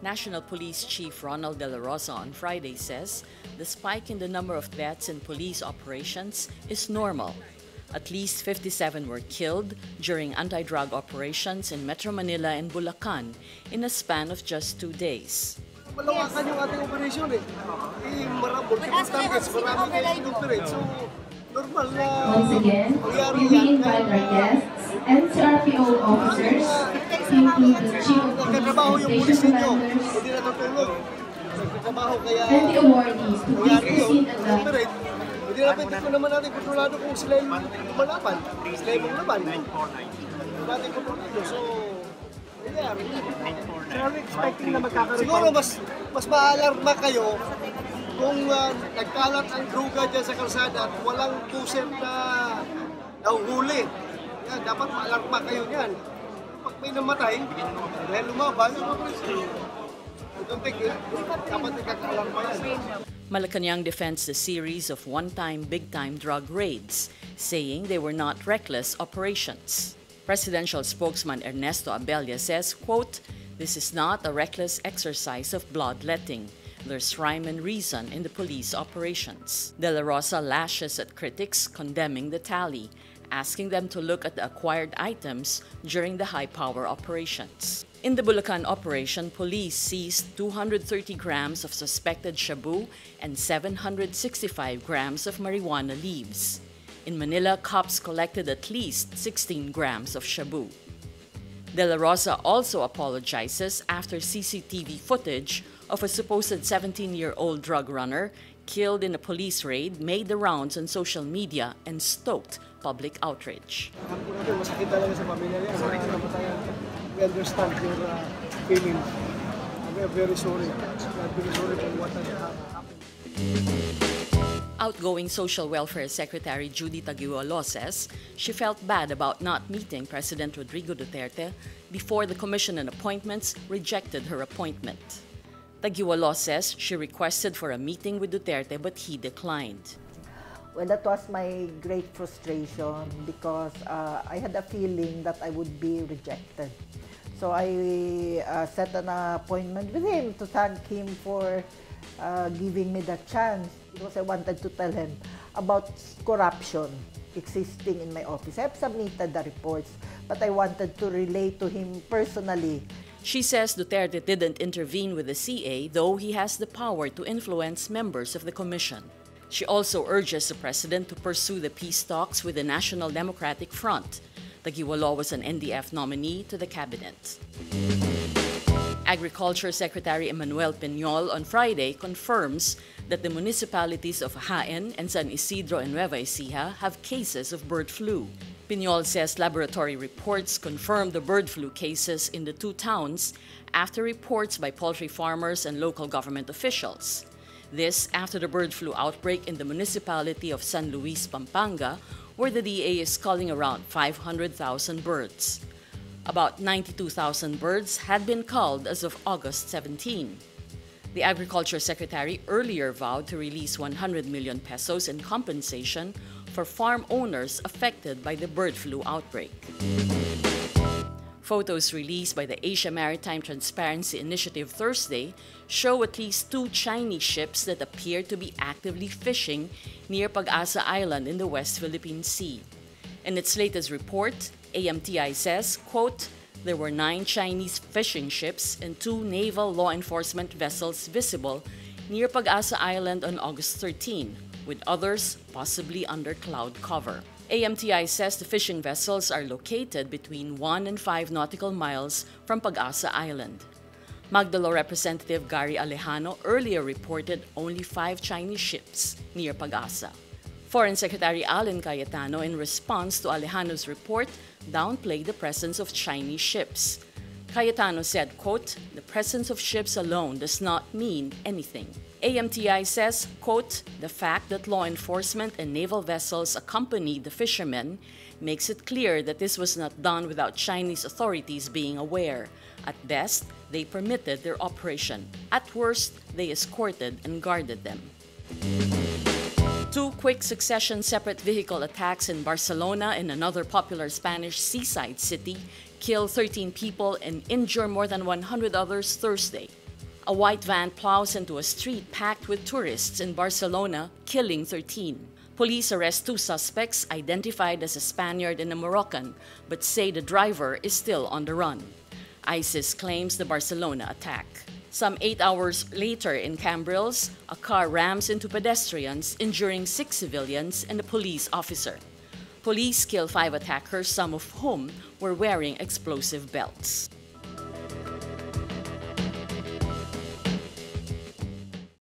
National Police Chief Ronald Dela Rosa on Friday says the spike in the number of deaths in police operations is normal. At least 57 were killed during anti-drug operations in Metro Manila and Bulacan in a span of just 2 days. Malawakan yung ating operasyon eh. Multiple targets, marami kayong operate. So, normal na once again, we invite our guests and CRPO officers, including the Chief of Police Station Commanders, and the awardees to please proceed at the... Hindi naman natin kontrolado kung sila yung lumalaban. Sila yung laban. Hindi natin kontrolado. So, nangyari. So are we expecting na magkakaroon? Siguro mas maalarma kayo kung nagkalat ang droga dyan sa kalsada at walang puset na nahuhuli. Yan, dapat maalarma kayo niyan. Pag may namatay, dahil lumaban, I don't think dapat nagkakaalarma yan. Malacanang defends the series of one-time, big-time drug raids, saying they were not reckless operations. Presidential spokesman Ernesto Abella says, quote, "This is not a reckless exercise of bloodletting. There's rhyme and reason in the police operations." Dela Rosa lashes at critics condemning the tally, asking them to look at the acquired items during the high-power operations. In the Bulacan operation, police seized 230 grams of suspected shabu and 765 grams of marijuana leaves. In Manila, cops collected at least 16 grams of shabu. Dela Rosa also apologizes after CCTV footage of a supposed 17-year-old drug runner killed in a police raid made the rounds on social media and stoked public outrage. Masakit talaga sa pamilya niya. We understand your feeling. We are very sorry. We are very sorry for what has happened. Outgoing Social Welfare Secretary Judy Taguiolo says she felt bad about not meeting President Rodrigo Duterte before the Commission on Appointments rejected her appointment. Taguiolo says she requested for a meeting with Duterte but he declined. Well, that was my great frustration because I had a feeling that I would be rejected. So I set an appointment with him to thank him for giving me the chance because I wanted to tell him about corruption existing in my office. I have submitted the reports, but I wanted to relate to him personally. She says Duterte didn't intervene with the CA, though he has the power to influence members of the commission. She also urges the president to pursue the peace talks with the National Democratic Front. Taguiolo was an NDF nominee to the cabinet. Agriculture Secretary Emmanuel Piñol on Friday confirms that the municipalities of Jaén and San Isidro and Nueva Ecija have cases of bird flu. Piñol says laboratory reports confirmed the bird flu cases in the two towns after reports by poultry farmers and local government officials. This after the bird flu outbreak in the municipality of San Luis, Pampanga, where the DA is culling around 500,000 birds. About 92,000 birds had been culled as of August 17. The Agriculture Secretary earlier vowed to release 100 million pesos in compensation for farm owners affected by the bird flu outbreak. Photos released by the Asia Maritime Transparency Initiative Thursday show at least 2 Chinese ships that appear to be actively fishing near Pag-asa Island in the West Philippine Sea. In its latest report, AMTI says, quote, "There were 9 Chinese fishing ships and 2 naval law enforcement vessels visible near Pag-asa Island on August 13, with others possibly under cloud cover." AMTI says the fishing vessels are located between 1 and 5 nautical miles from Pag-asa Island. Magdalo Representative Gary Alejano earlier reported only 5 Chinese ships near Pag-asa. Foreign Secretary Allen Cayetano, in response to Alejano's report, downplayed the presence of Chinese ships. Cayetano said, quote, "The presence of ships alone does not mean anything." AMTI says, quote, "The fact that law enforcement and naval vessels accompanied the fishermen makes it clear that this was not done without Chinese authorities being aware. At best, they permitted their operation. At worst, they escorted and guarded them." 2 quick succession separate vehicle attacks in Barcelona and another popular Spanish seaside city killed 13 people and injured more than 100 others Thursday. A white van plows into a street packed with tourists in Barcelona, killing 13. Police arrest 2 suspects identified as a Spaniard and a Moroccan, but say the driver is still on the run. ISIS claims the Barcelona attack. Some 8 hours later in Cambrils, a car rams into pedestrians, injuring 6 civilians and a police officer. Police kill 5 attackers, some of whom were wearing explosive belts.